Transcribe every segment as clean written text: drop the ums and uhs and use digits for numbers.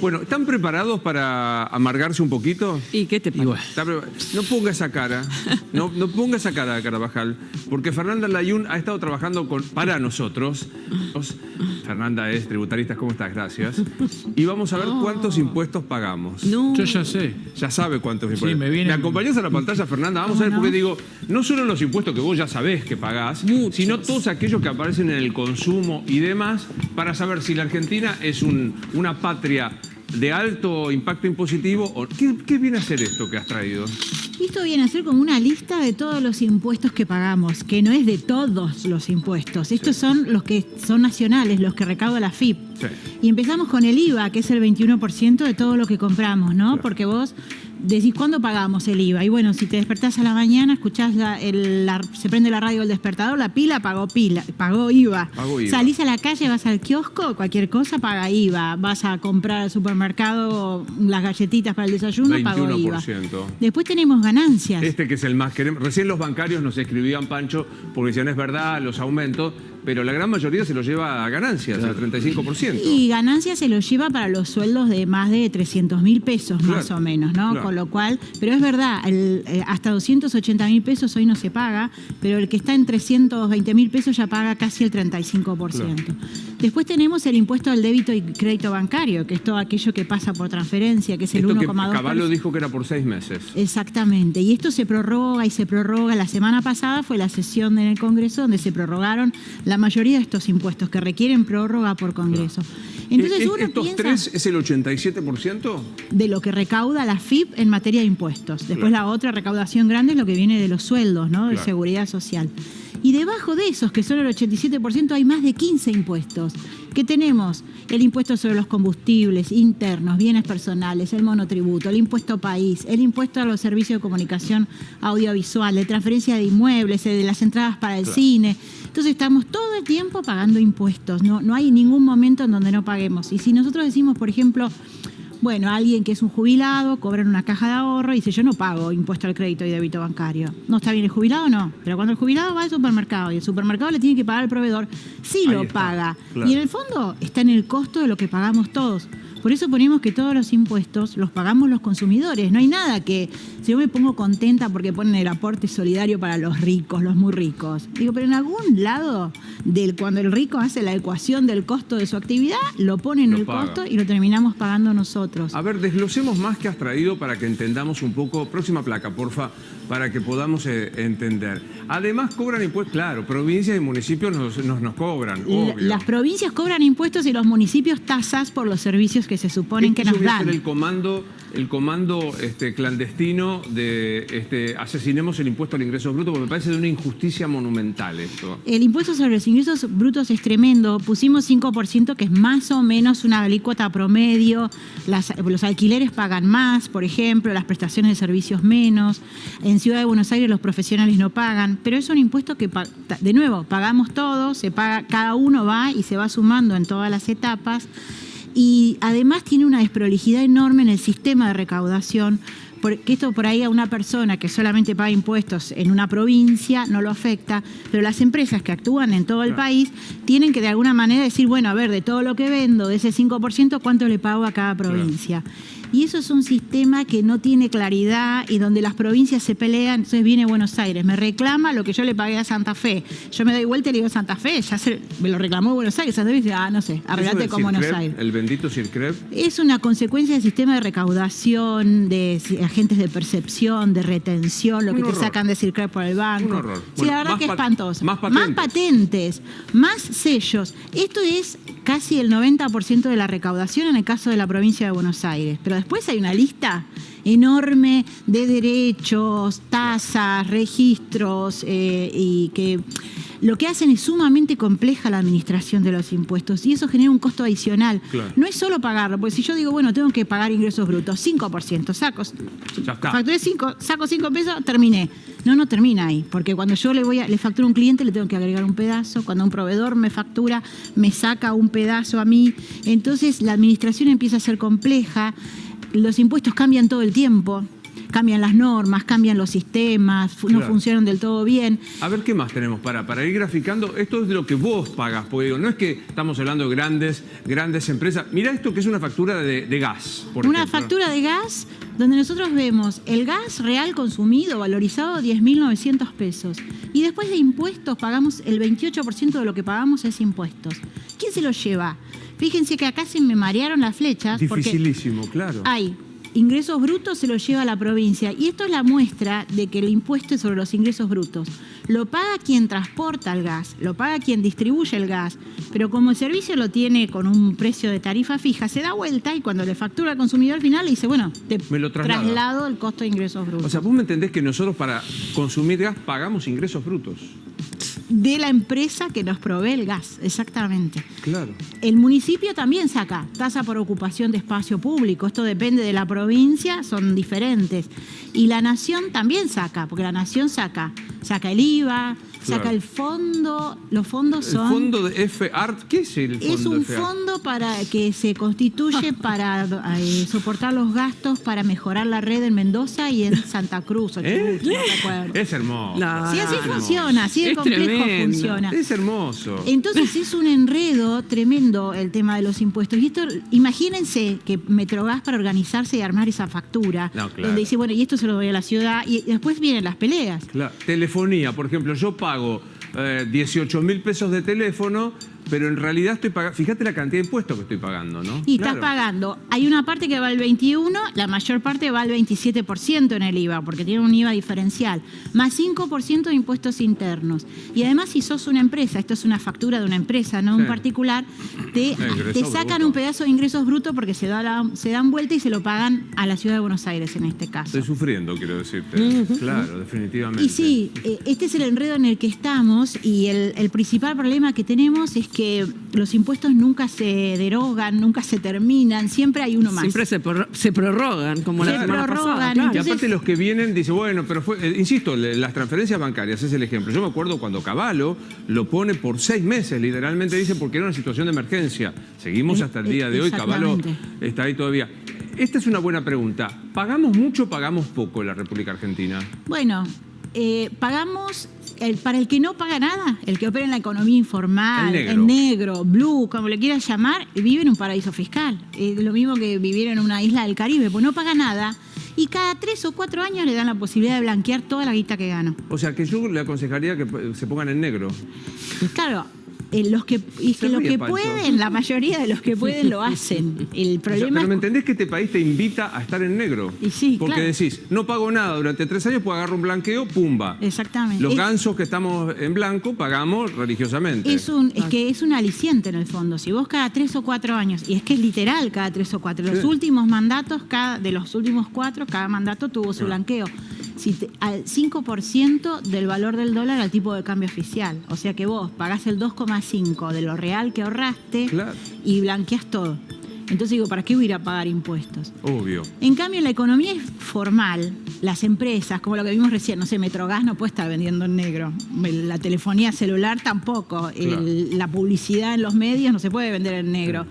Bueno, ¿están preparados para amargarse un poquito? ¿Y qué te pasa? No ponga esa cara, no ponga esa cara, Carabajal, porque Fernanda Layún ha estado trabajando para nosotros. Fernanda es tributarista, ¿cómo estás? Gracias. Y vamos a ver cuántos impuestos pagamos. No. Yo ya sé. Ya sabe cuántos impuestos. Sí, ¿Me acompañás a la pantalla, Fernanda? Vamos a ver, porque digo, no solo los impuestos que vos ya sabés que pagás, sino todos aquellos que aparecen en el consumo y demás, para saber si la Argentina es una patria de alto impacto impositivo. O ¿Qué viene a ser esto que has traído? Esto viene a ser como una lista de todos los impuestos que pagamos, que no es de todos los impuestos. Estos son los que son nacionales, los que recauda la AFIP. Sí. Y empezamos con el IVA, que es el 21% de todo lo que compramos, ¿no? Claro. Porque vos decís, ¿cuándo pagamos el IVA? Y bueno, si te despertás a la mañana, escuchás se prende la radio del despertador, la pila, pagó IVA. Salís a la calle, vas al kiosco, cualquier cosa, paga IVA. Vas a comprar al supermercado las galletitas para el desayuno, 21%. Pagó IVA. Después tenemos ganancias. Este que es el más queremos. Recién los bancarios nos escribían, Pancho, porque decían, es verdad, los aumentos, pero la gran mayoría se los lleva a ganancias, claro, el 35%. Y ganancias se los lleva para los sueldos de más de 300.000 pesos, claro, más o menos, ¿no? Claro. Con lo cual, pero es verdad, hasta 280.000 pesos hoy no se paga, pero el que está en 320.000 pesos ya paga casi el 35%. Claro. Después tenemos el impuesto al débito y crédito bancario, que es todo aquello que pasa por transferencia, que es el 1,2%. Caballo dijo que era por 6 meses. Exactamente, y esto se prorroga y se prorroga. La semana pasada fue la sesión en el Congreso donde se prorrogaron la mayoría de estos impuestos que requieren prórroga por Congreso. Entonces uno ¿Estos piensa, tres es el 87%? De lo que recauda la AFIP en materia de impuestos. Después la otra recaudación grande es lo que viene de los sueldos, ¿no? De seguridad social. Y debajo de esos, que son el 87%, hay más de 15 impuestos. ¿Qué tenemos? El impuesto sobre los combustibles internos, bienes personales, el monotributo, el impuesto país, el impuesto a los servicios de comunicación audiovisual, de transferencia de inmuebles, de las entradas para el cine. Entonces estamos todo el tiempo pagando impuestos. No hay ningún momento en donde no paguemos. Y si nosotros decimos, por ejemplo, bueno, alguien que es un jubilado, cobra en una caja de ahorro y dice, yo no pago impuesto al crédito y débito bancario. ¿No está bien el jubilado? No. Pero cuando el jubilado va al supermercado y el supermercado le tiene que pagar al proveedor, sí lo paga. Claro. Y en el fondo está en el costo de lo que pagamos todos. Por eso ponemos que todos los impuestos los pagamos los consumidores. No hay nada que, si yo me pongo contenta porque ponen el aporte solidario para los ricos, los muy ricos. Digo, pero en algún lado, cuando el rico hace la ecuación del costo de su actividad, lo pone en el costo y lo terminamos pagando nosotros. A ver, desglosemos más que has traído para que entendamos un poco. Próxima placa, porfa, para que podamos entender. Además, cobran impuestos, claro, provincias y municipios nos cobran, obvio. Las provincias cobran impuestos y los municipios tasas por los servicios que se suponen que nos dan. El comando clandestino de asesinemos el impuesto al ingreso bruto, porque me parece de una injusticia monumental esto. El impuesto sobre los ingresos brutos es tremendo. Pusimos 5%, que es más o menos una alícuota promedio. Los alquileres pagan más, por ejemplo, las prestaciones de servicios menos. En Ciudad de Buenos Aires los profesionales no pagan, pero es un impuesto que, de nuevo, pagamos todos, se paga, cada uno va y se va sumando en todas las etapas. Y además tiene una desprolijidad enorme en el sistema de recaudación, porque esto por ahí a una persona que solamente paga impuestos en una provincia no lo afecta, pero las empresas que actúan en todo el país tienen que de alguna manera decir, bueno, a ver, de todo lo que vendo, de ese 5%, ¿cuánto le pago a cada provincia? Y eso es un sistema que no tiene claridad y donde las provincias se pelean. Entonces viene Buenos Aires, me reclama lo que yo le pagué a Santa Fe. Yo me doy vuelta y le digo, Santa Fe, me lo reclamó Buenos Aires. Santa Fe dice, no sé, arreglate con Buenos Aires. ¿El bendito CIRCREP? Es una consecuencia del sistema de recaudación, de agentes de percepción, de retención, lo que te sacan de CIRCREP por el banco. Un horror. Sí, la verdad que es espantoso. Más patentes, más sellos. Esto es casi el 90% de la recaudación en el caso de la provincia de Buenos Aires. Pero después hay una lista enorme de derechos, tasas, registros y que lo que hacen es sumamente compleja la administración de los impuestos y eso genera un costo adicional. Claro. No es solo pagarlo, porque si yo digo, bueno, tengo que pagar ingresos brutos, 5%, facturé 5, saco 5 pesos, terminé. No termina ahí, porque cuando yo le facturo a un cliente le tengo que agregar un pedazo, cuando un proveedor me factura, me saca un pedazo a mí. Entonces la administración empieza a ser compleja, los impuestos cambian todo el tiempo. cambian las normas, cambian los sistemas, no funcionan del todo bien. A ver, ¿qué más tenemos para ir graficando? Esto es de lo que vos pagás, porque digo, no es que estamos hablando de grandes empresas. Mirá esto que es una factura de gas, por Una ejemplo. factura de gas donde nosotros vemos el gas real consumido, valorizado 10.900 pesos. Y después de impuestos pagamos el 28% de lo que pagamos es impuestos. ¿Quién se lo lleva? Fíjense que acá se me marearon las flechas. Dificilísimo, claro. Hay ingresos brutos, se los lleva la provincia. Y esto es la muestra de que el impuesto es sobre los ingresos brutos. Lo paga quien transporta el gas, lo paga quien distribuye el gas, pero como el servicio lo tiene con un precio de tarifa fija, se da vuelta y cuando le factura al consumidor final le dice, bueno, me lo traslado el costo de ingresos brutos. O sea, vos me entendés que nosotros para consumir gas pagamos ingresos brutos. De la empresa que nos provee el gas, exactamente. Claro. El municipio también saca tasa por ocupación de espacio público. Esto depende de la provincia, son diferentes. Y la nación también saca, porque la nación saca el IVA, saca el fondo. Los fondos son... ¿El fondo de F-Art? ¿Qué es el fondo de Es un F-Art? fondo que se constituye para soportar los gastos para mejorar la red en Mendoza y en Santa Cruz. O Chubut, no recuerdo. Es hermoso. Sí, así funciona, así de complejo funciona. Es hermoso. Entonces es un enredo tremendo el tema de los impuestos. Y esto, imagínense que Metrogas para organizarse y armar esa factura, donde dice, bueno, y esto se lo doy a la ciudad, y después vienen las peleas. Claro. Telefonía, por ejemplo, yo pago 18.000 pesos de teléfono, pero en realidad estoy pagando, fíjate la cantidad de impuestos que estoy pagando, ¿no? Y estás pagando, hay una parte que va al 21, la mayor parte va al 27% en el IVA, porque tiene un IVA diferencial, más 5% de impuestos internos. Y además, si sos una empresa, esto es una factura de una empresa, no un particular, te sacan un pedazo de ingresos brutos porque se dan vuelta y se lo pagan a la ciudad de Buenos Aires en este caso. Estoy sufriendo, quiero decirte. Claro, definitivamente. Y sí, este es el enredo en el que estamos y el principal problema que tenemos es que los impuestos nunca se derogan, nunca se terminan, siempre hay uno más. Siempre se prorrogan, como la semana pasada. Y aparte los que vienen dicen, bueno, pero insisto, las transferencias bancarias es el ejemplo. Yo me acuerdo cuando Cavallo lo pone por 6 meses, literalmente dice, porque era una situación de emergencia. Seguimos hasta el día de hoy, Cavallo está ahí todavía. Esta es una buena pregunta. ¿Pagamos mucho o pagamos poco en la República Argentina? Bueno, pagamos... para el que no paga nada, el que opera en la economía informal, en negro, blue, como le quieras llamar, vive en un paraíso fiscal. Es lo mismo que vivir en una isla del Caribe, pues no paga nada y cada 3 o 4 años le dan la posibilidad de blanquear toda la guita que gana. O sea, que yo le aconsejaría que se pongan en negro. Claro. Los que pueden, la mayoría de los que pueden lo hacen. El problema pero ¿me entendés que este país te invita a estar en negro? Y sí, porque decís, no pago nada durante 3 años, pues agarro un blanqueo, pumba. Exactamente. Los gansos que estamos en blanco pagamos religiosamente. Es que es un aliciente en el fondo. Si vos cada 3 o 4 años, y es que es literal cada 3 o 4, los últimos mandatos, de los últimos 4, cada mandato tuvo su blanqueo. Al 5% del valor del dólar al tipo de cambio oficial. O sea que vos pagás el 2,5 de lo real que ahorraste y blanqueás todo. Entonces digo, ¿para qué voy a ir a pagar impuestos? Obvio. En cambio, en la economía formal, las empresas, como lo que vimos recién, no sé, Metrogas no puede estar vendiendo en negro. La telefonía celular tampoco. La publicidad en los medios no se puede vender en negro.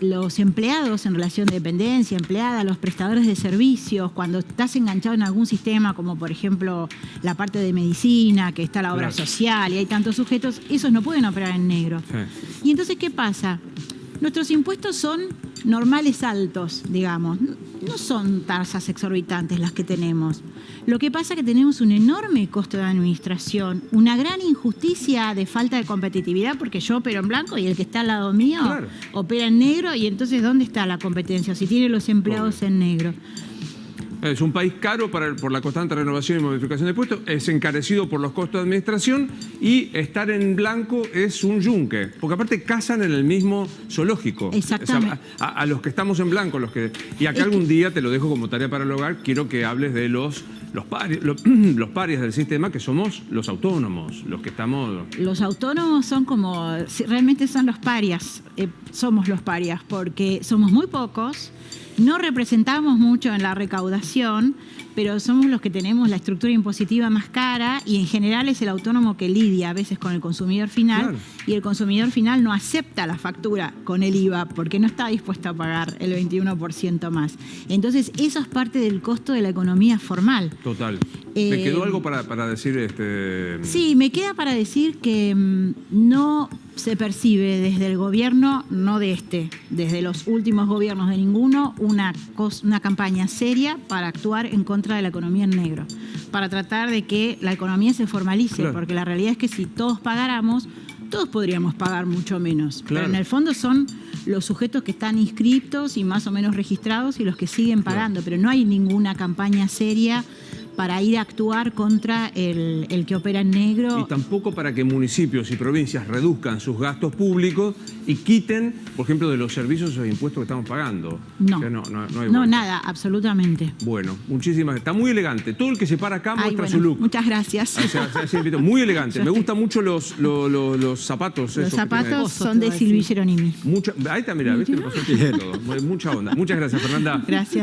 Los empleados en relación de dependencia, empleada, los prestadores de servicios, cuando estás enganchado en algún sistema, como por ejemplo la parte de medicina, que está la obra social y hay tantos sujetos, esos no pueden operar en negro. Y entonces, ¿qué pasa? Nuestros impuestos son normales altos, digamos. No son tasas exorbitantes las que tenemos. Lo que pasa es que tenemos un enorme costo de administración, una gran injusticia de falta de competitividad, porque yo opero en blanco y el que está al lado mío opera en negro, y entonces ¿dónde está la competencia? Si tiene los empleados en negro. Es un país caro por la constante renovación y modificación de impuestos, es encarecido por los costos de administración y estar en blanco es un yunque, porque aparte cazan en el mismo zoológico. Exactamente. O sea, a los que estamos en blanco, y acá algún día te lo dejo como tarea para el hogar, quiero que hables de los parias del sistema, que somos los autónomos, los que estamos... Los autónomos son realmente son los parias, somos los parias, porque somos muy pocos. No representamos mucho en la recaudación, pero somos los que tenemos la estructura impositiva más cara y en general es el autónomo que lidia a veces con el consumidor final, Claro. y el consumidor final no acepta la factura con el IVA porque no está dispuesto a pagar el 21% más. Entonces, eso es parte del costo de la economía formal. Total. ¿Me quedó algo para decir? Sí, me queda para decir que no se percibe desde el gobierno, no de desde los últimos gobiernos de ninguno, una campaña seria para actuar en contra de la economía en negro, para tratar de que la economía se formalice, Claro. porque la realidad es que si todos pagáramos, todos podríamos pagar mucho menos. Claro. Pero en el fondo son los sujetos que están inscriptos y más o menos registrados y los que siguen pagando, pero no hay ninguna campaña seria para ir a actuar contra el que opera en negro. Y tampoco para que municipios y provincias reduzcan sus gastos públicos y quiten, por ejemplo, de los servicios o impuestos que estamos pagando. No, O sea, no hay no, vuelta. nada, absolutamente. Bueno, muchísimas. Está muy elegante. Todo el que se para acá Ay, muestra bueno, su look. muchas gracias. O sea, muy elegante. Me gustan mucho los zapatos. Los esos que zapatos tienen. son de Silvi Geronimi. Ahí está, mira, ¿viste? Le pasó todo. Mucha onda. Muchas gracias, Fernanda. Gracias.